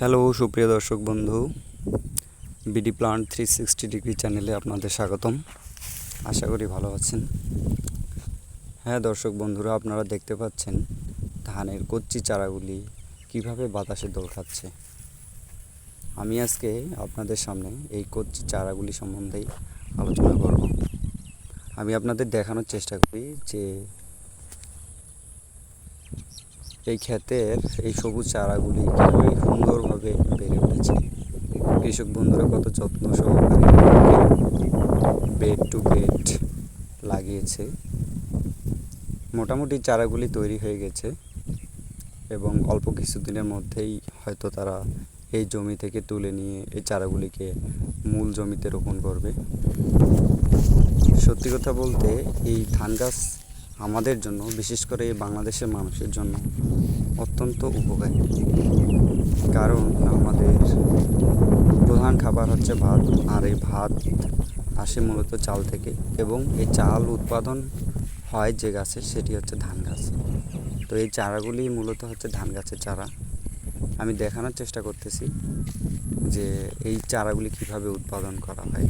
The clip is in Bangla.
হ্যালো সুপ্রিয় দর্শক বন্ধু, বিডি প্লান্ট 360 ডিগ্রি চ্যানেলে আপনাদের স্বাগতম। আশা করি ভালো আছেন। হ্যাঁ দর্শক বন্ধুরা, আপনারা দেখতে পাচ্ছেন ধানের কচি চারাগুলি কিভাবে বাতাসে দোল খাচ্ছে। আমি আজকে আপনাদের সামনে এই কচি চারাগুলি সম্বন্ধেই আলোচনা করব। আমি আপনাদের দেখানোর চেষ্টা করি যে এই ক্ষেতের এই সবুজ চারাগুলি কীভাবে সুন্দরভাবে বেড়ে উঠেছে। কৃষক বন্ধুরা কত যত্ন সহকারে বেড টু বেড লাগিয়েছে। মোটামুটি চারাগুলি তৈরি হয়ে গেছে এবং অল্প কিছুদিনের মধ্যেই হয়তো তারা এই জমি থেকে তুলে নিয়ে এই চারাগুলিকে মূল জমিতে রোপণ করবে। সত্যি কথা বলতে এই ধান গাছ আমাদের জন্য, বিশেষ করে বাংলাদেশের মানুষের জন্য অত্যন্ত উপকারী। কারণ আমাদের প্রধান খাবার হচ্ছে ভাত, আর এই ভাত আসে মূলত চাল থেকে, এবং এই চাল উৎপাদন হয় যে গাছে, সেটি হচ্ছে ধান গাছ। তো এই চারাগুলি মূলত হচ্ছে ধান গাছের চারা। আমি দেখানোর চেষ্টা করতেছি যে এই চারাগুলি কিভাবে উৎপাদন করা হয়।